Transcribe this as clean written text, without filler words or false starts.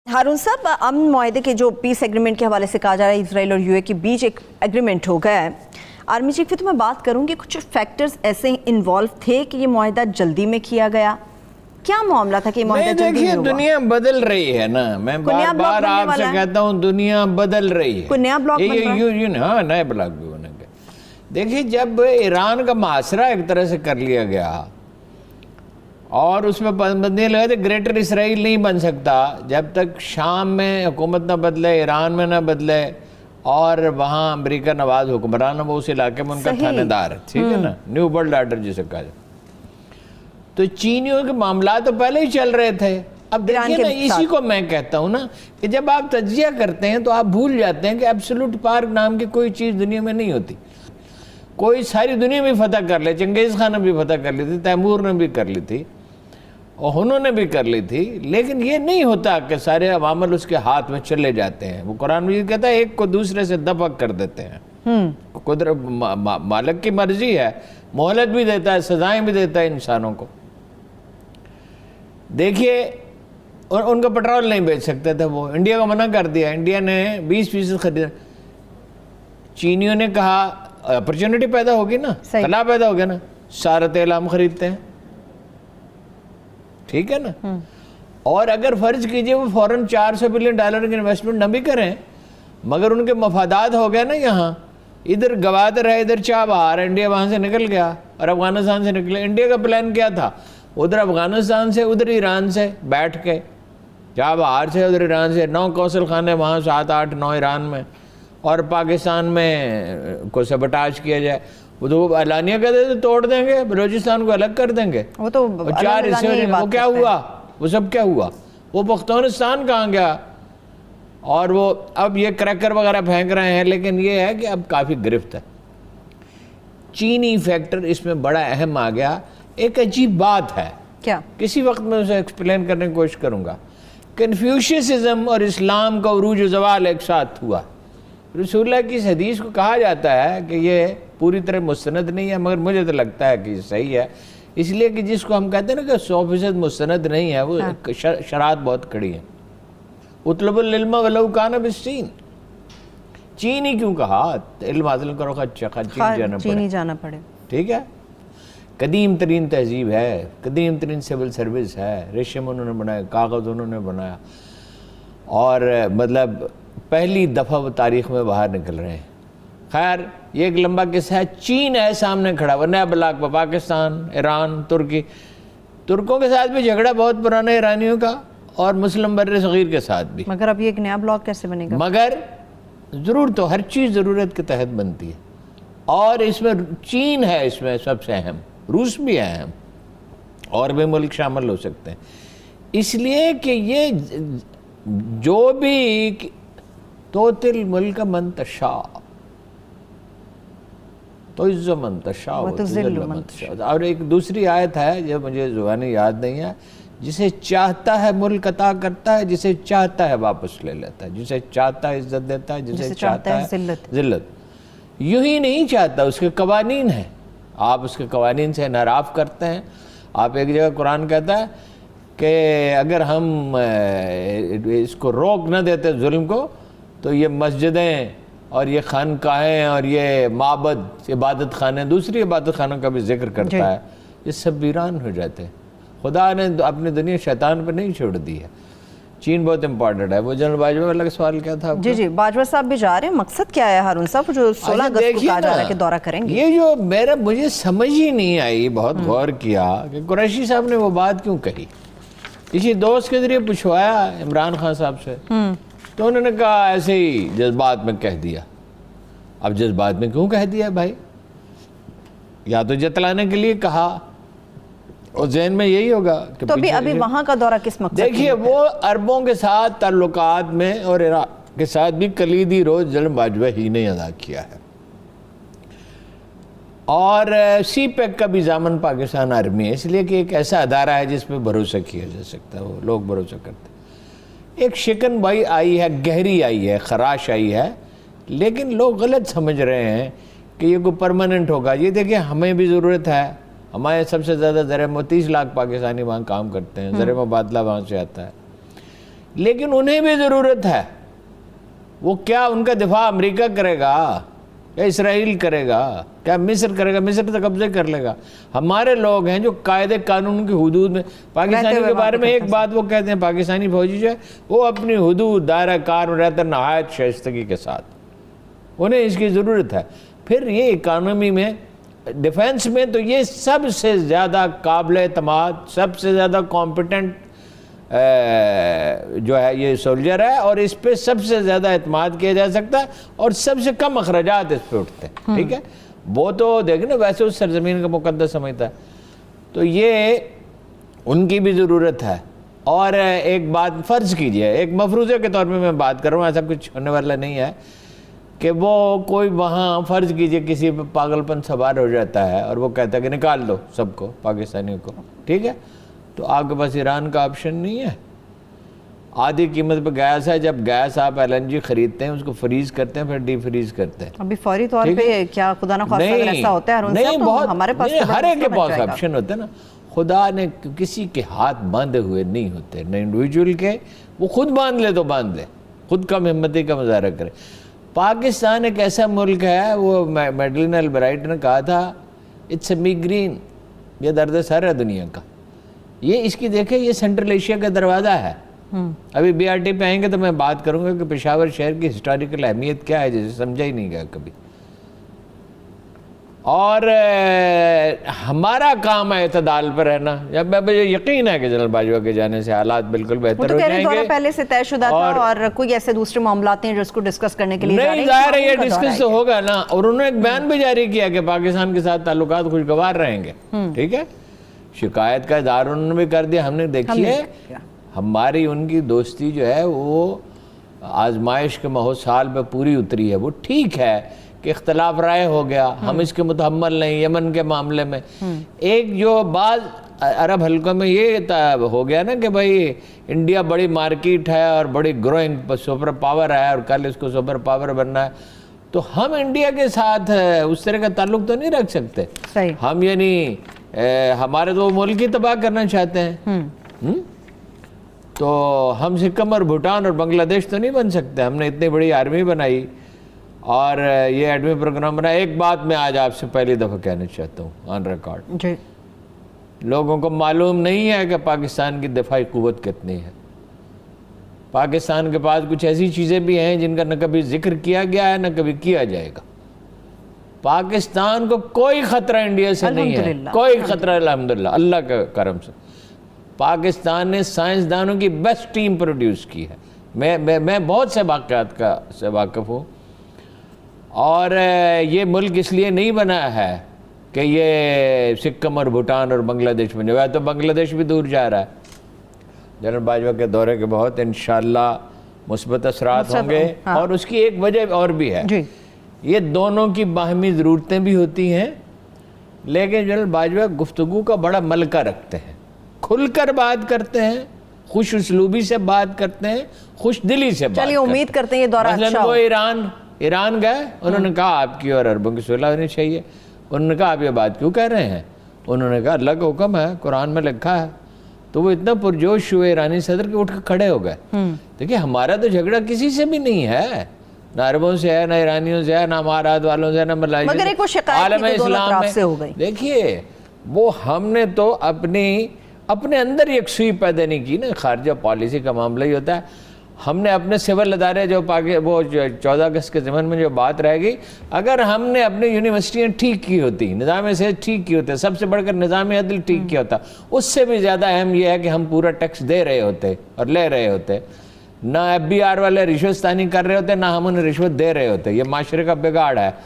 हारून साहब, अमन मुआहदे के जो पीस एग्रीमेंट के हवाले से कहा जा रहा है इसराइल और यूए के बीच एक एग्रीमेंट हो गया है। आर्मी चीफ की तो मैं बात करूंगी, कुछ फैक्टर्स ऐसे इन्वॉल्व थे कि ये मुआहदा जल्दी में किया गया। क्या मामला था कि ये मुआहदा जल्दी में हुआ? दुनिया बदल रही है ना, मैं बार बार आपसे कहता हूँ दुनिया बदल रही है। कोई नया ब्लॉक बन रहा है? हाँ, नए ब्लॉक भी बनेंगे। देखिए, जब ईरान का मुहासरा एक तरह से कर लिया गया और उसमें पाबंदी लगे थे, ग्रेटर इसराइल नहीं बन सकता जब तक शाम में हुकूमत ना बदले, ईरान में ना बदले और वहाँ अमेरिका नवाज हुक्मरान वो उस इलाके में उनका थानेदार है, ठीक है ना, न्यू वर्ल्ड ऑर्डर जिसे कहा जाए। तो चीनियों के मामला तो पहले ही चल रहे थे। अब देखिए ना, इसी को मैं कहता हूँ ना कि जब आप तज्जिया करते हैं तो आप भूल जाते हैं कि एब्सोल्यूट पावर नाम की कोई चीज़ दुनिया में नहीं होती। कोई सारी दुनिया में फतह कर ले, चंगेज़ खान ने भी फतह कर ली थी, तैमूर ने भी कर ली थी और उन्होंने भी कर ली थी, लेकिन ये नहीं होता कि सारे अवामल उसके हाथ में चले जाते हैं। वो कुरान मजीद कहता है एक को दूसरे से दफक कर देते हैं। कुदरत मालिक की मर्जी है, मोहलत भी देता है, सजाएं भी देता है इंसानों को। देखिए, उनका पेट्रोल नहीं बेच सकते थे वो, इंडिया को मना कर दिया, इंडिया ने 20% खरीदा। चीनियों ने कहा अपॉर्चुनिटी पैदा होगी ना, तला पैदा हो गया ना, सारा तेल हम खरीदते हैं, ठीक है ना। और अगर फर्ज कीजिए वो फौरन $400 बिलियन की इन्वेस्टमेंट न भी करें, मगर उनके मफादात हो गए ना, यहाँ इधर गवाते रहे, इधर चाह बहार, इंडिया वहाँ से निकल गया और अफगानिस्तान से निकले। इंडिया का प्लान क्या था? उधर अफगानिस्तान से, उधर ईरान से बैठ के, चाह बहार से, उधर ईरान से 9 कौंसल खाने वहाँ, 7, 8, 9 ईरान में, और पाकिस्तान में को सबटाज किया जाए। वो तो एलानिया कहते थे तोड़ देंगे, बलूचिस्तान को अलग कर देंगे, वो तो 4 हिस्से हो जाएंगे। वो क्या हुआ? वो सब क्या हुआ? वो पख्तूनिस्तान कहाँ गया? और वो अब ये क्रैकर वगैरह फेंक रहे हैं, लेकिन ये है कि अब काफ़ी गिरफ्त है। चीनी फैक्टर इसमें बड़ा अहम आ गया। एक अजीब बात है, क्या? किसी वक्त मैं उसे एक्सप्लेन करने की कोशिश करूँगा। कन्फ्यूशियसिज्म और इस्लाम का उरूज व ज़वाल एक साथ हुआ। रसूलुल्लाह की इस हदीस को कहा जाता है कि ये पूरी तरह मुस्तनद नहीं है, मगर मुझे तो लगता है कि सही है, इसलिए कि जिसको हम कहते हैं ना कि 100% मुस्तनद नहीं है, वो शरात बहुत कड़ी है। उतलबुल इल्म वलौ कान बिस्सीन, चीन ही क्यों कहा? इल्म हासिल करो, चीन जाना पड़े, ठीक है। कदीम तरीन तहजीब है, कदीम तरीन सिविल सर्विस है, रेशम उन्होंने बनाया, कागज़ उन्होंने बनाया, और मतलब पहली दफ़ा वो तारीख़ में बाहर निकल रहे हैं। खैर, ये एक लंबा किस्सा है। चीन है सामने खड़ा, वरना ब्लाक पर पाकिस्तान, ईरान, तुर्की, तुर्कों के साथ भी झगड़ा बहुत पुराना ईरानियों का, और मुस्लिम बर्रे सगीर के साथ भी। मगर अब ये एक नया ब्लॉक कैसे बनेगा? मगर ज़रूर तो हर चीज़ ज़रूरत के तहत बनती है, और इसमें चीन है इसमें सबसे अहम, रूस भी है अहम, और भी मुल्क शामिल हो सकते हैं। इसलिए कि ये जो भी तो तिल मुल्क मंतशा तो इज़्ज़ो मंतशा, और एक दूसरी आयत है जो मुझे ज़ुबानी याद नहीं है, जिसे चाहता है मुल्क अता करता है, जिसे चाहता है वापस ले लेता है, जिसे चाहता है इज्जत देता है, जिसे चाहता है जिल्लत। यूं ही नहीं चाहता, उसके कवानीन है, आप उसके कवानीन से इनहराफ करते हैं। आप एक जगह कुरान कहता है कि अगर हम इसको रोक न देते जुल्म को, तो ये मस्जिदें और ये खानकाहें और ये माबद, इबादत खाने, दूसरी इबादत खानों का भी जिक्र करता है, ये सब वीरान हो जाते हैं। खुदा ने अपनी दुनिया शैतान पर नहीं छोड़ दी है। चीन बहुत इंपॉर्टेंट है। वो जनरल बाजवा वाला सवाल क्या था? जी जी, बाजवा साहब भी जा रहे हैं, मकसद क्या है हारून साहब जो 16 अगस्त को कहा जा रहा है कि दौरा करेंगे? ये जो मुझे समझ ही नहीं आई, बहुत गौर किया कि कुरैशी साहब ने वो बात क्यों कही। किसी दोस्त के जरिए पूछवाया इमरान खान साहब से, तो उन्होंने कहा ऐसे ही जज्बात में कह दिया। अब जज्बात में क्यों कह दिया भाई? या तो जतलाने के लिए कहा, और ज़हन में यही होगा कि तो अभी वहाँ का दौरा किस मकसद? देखिए, वो अरबों के साथ ताल्लुकात में और इराक के साथ भी कलीदी रोल जनरल बाजवा ही ने अदा किया है, और CPEC का भी ज़ामन पाकिस्तान आर्मी है, इसलिए कि एक ऐसा अदारा है जिस पर भरोसा किया जा सकता है, वो लोग भरोसा करते हैं। एक शिकन बाई आई है, गहरी आई है, खराश आई है, लेकिन लोग गलत समझ रहे हैं कि ये कोई परमानेंट होगा। ये देखिए, हमें भी ज़रूरत है, हमारे सबसे ज़्यादा ज़र 30 लाख पाकिस्तानी वहाँ काम करते हैं, ज़र मुबादला वहाँ से आता है। لیکن انہیں بھی ضرورت ہے. وہ کیا ان کا دفاع امریکہ کرے گا یا اسرائیل کرے گا؟ کیا مصر کرے گا؟ مصر تو قبضے کر لے گا. ہمارے لوگ ہیں جو قاعدے قانون کی حدود میں. پاکستانی کے بارے میں ایک بات وہ کہتے ہیں، پاکستانی فوجی جو ہے وہ اپنی حدود دائرہ کار میں رہتا ہے نہایت شائستگی کے ساتھ. انہیں اس کی ضرورت ہے. پھر یہ اکانومی میں، ڈیفنس میں تو یہ سب سے زیادہ قابل اعتماد، سب سے زیادہ کمپیٹنٹ جو ہے یہ سولجر ہے، اور اس پہ سب سے زیادہ اعتماد کیا جا سکتا ہے اور سب سے کم اخراجات اس پہ اٹھتے ہیں. ٹھیک ہے، وہ تو دیکھیں نا ویسے اس سرزمین کا مقدس سمجھتا ہے. تو یہ ان کی بھی ضرورت ہے. اور ایک بات فرض کیجئے، ایک مفروضے کے طور پہ میں بات کر رہا ہوں، ایسا کچھ ہونے والا نہیں ہے، کہ وہ کوئی وہاں فرض کیجئے کسی پہ پاگل پن سوار ہو جاتا ہے اور وہ کہتا ہے کہ نکال دو سب کو، پاکستانیوں کو. ٹھیک ہے، تو آپ کے پاس ایران کا آپشن نہیں ہے. آدھی قیمت پہ گیس ہے. جب گیس آپ LNG خریدتے ہیں اس کو فریز کرتے ہیں پھر ڈی فریز کرتے ہیں. ابھی فوری طور پہ کیا خدا نہ خواستہ اگر ایسا ہوتا ہے نہیں، بہت ہمارے پاس ہر ایک کے پاس آپشن ہوتے ہیں نا. خدا نے کسی کے ہاتھ باندھے ہوئے نہیں ہوتے، نہ انڈیویجول کے. وہ خود باندھ لے تو باندھ لے، خود کم ہمتی کا مظاہرہ کرے. پاکستان ایک ایسا ملک ہے، وہ میڈلین البرائٹ نے کہا تھا، اٹس اے میگرین، یہ درد سر ہے دنیا کا. یہ اس کی دیکھیں، یہ سینٹرل ایشیا کا دروازہ ہے. ابھی BRT پہ آئیں گے تو میں بات کروں گا کہ پشاور شہر کی ہسٹوریکل اہمیت کیا ہے، جسے سمجھا ہی نہیں گیا کبھی. اور ہمارا کام ہے اعتدال پر رہنا. جب مجھے یقین ہے کہ جنرل باجوہ کے جانے سے حالات بالکل بہتر ہو جائیں گے. پہلے سے طے شدہ تھا اور کوئی ایسے دوسرے معاملات ہیں جو اس کو ڈسکس کرنے کے لیے جا رہے ہیں. نہیں، ظاہر ہے یہ ڈسکس تو ہوگا نا. اور انہوں نے ایک بیان بھی جاری کیا کہ پاکستان کے ساتھ تعلقات خوشگوار رہیں گے. ٹھیک ہے، شکایت کا اظہار انہوں نے بھی کر دیا. ہم نے دیکھیے ہماری ان کی دوستی جو ہے وہ آزمائش کے ماحول سال پہ پوری اتری ہے. وہ ٹھیک ہے کہ اختلاف رائے ہو گیا، ہم اس کے متحمل نہیں. یمن کے معاملے میں ایک جو بعض عرب حلقوں میں یہ ہو گیا نا کہ بھائی انڈیا بڑی مارکیٹ ہے اور بڑی گروئنگ سپر پاور ہے اور کل اس کو سپر پاور بننا ہے، تو ہم انڈیا کے ساتھ اس طرح کا تعلق تو نہیں رکھ سکتے. ہم یعنی ہمارے تو ملک ہی تباہ کرنا چاہتے ہیں. تو ہم سکم اور بھوٹان اور بنگلہ دیش تو نہیں بن سکتے. ہم نے اتنی بڑی آرمی بنائی اور یہ ایٹمی پروگرام بنا. ایک بات میں آج آپ سے پہلی دفعہ کہنا چاہتا ہوں آن ریکارڈ، جی، لوگوں کو معلوم نہیں ہے کہ پاکستان کی دفاعی قوت کتنی ہے. پاکستان کے پاس کچھ ایسی چیزیں بھی ہیں جن کا نہ کبھی ذکر کیا گیا ہے نہ کبھی کیا جائے گا. پاکستان کو کوئی خطرہ انڈیا سے نہیں ہے، کوئی خطرہ الحمدللہ، اللہ کے کرم سے. پاکستان نے سائنسدانوں کی بیسٹ ٹیم پروڈیوس کی ہے. میں بہت سے واقعات سے واقف ہوں. اور یہ ملک اس لیے نہیں بنا ہے کہ یہ سکم اور بھوٹان اور بنگلہ دیش بنے ہوئے، تو بنگلہ دیش بھی دور جا رہا ہے. جنرل باجوہ کے دورے کے بہت انشاءاللہ مثبت اثرات ہوں گے. اور اس کی ایک وجہ اور بھی ہے، یہ دونوں کی باہمی ضرورتیں بھی ہوتی ہیں. لیکن جنرل باجوہ گفتگو کا بڑا ملکہ رکھتے ہیں، کھل کر بات کرتے ہیں، خوش اسلوبی سے بات کرتے ہیں، خوش دلی سے بات کرتے ہیں. چلیے امید کرتے ہیں یہ دورہ اچھا ہو. وہ ایران گئے، انہوں نے کہا آپ کی اور عربوں کی صلح ہونی چاہیے. انہوں نے کہا آپ یہ بات کیوں کہہ رہے ہیں؟ انہوں نے کہا اللہ کا حکم ہے، قرآن میں لکھا ہے. تو وہ اتنا پرجوش ہوئے ایرانی صدر کہ اٹھ کے کھڑے ہو گئے. دیکھیں ہمارا تو جھگڑا کسی سے بھی نہیں ہے، نہ عربوں سے ہے، نہ ایرانیوں سے ہے، نہ امارات والوں سے ہے، نہ ملائیوں سے. مگر ایک وہ شکایت کی دونوں طرف سے ہو گئی. دیکھیے وہ ہم نے تو اپنے اندر یکسوئی پیدا نہیں کی نا. خارجہ پالیسی کا معاملہ ہی ہوتا ہے. ہم نے اپنے سول ادارے جو وہ 14 اگست کے ضمن میں جو بات رہ گئی، اگر ہم نے اپنی یونیورسٹیاں ٹھیک کی ہوتی، نظام صحت ٹھیک کی ہوتے، سب سے بڑھ کر نظام عدل ٹھیک کیا ہوتا، اس سے بھی زیادہ اہم یہ ہے کہ ہم پورا ٹیکس دے رہے ہوتے اور لے رہے ہوتے. نہ FBR والے رشوت ستانی کر رہے ہوتے، نہ ہم انہیں رشوت دے رہے ہوتے. یہ معاشرے کا بگاڑ ہے.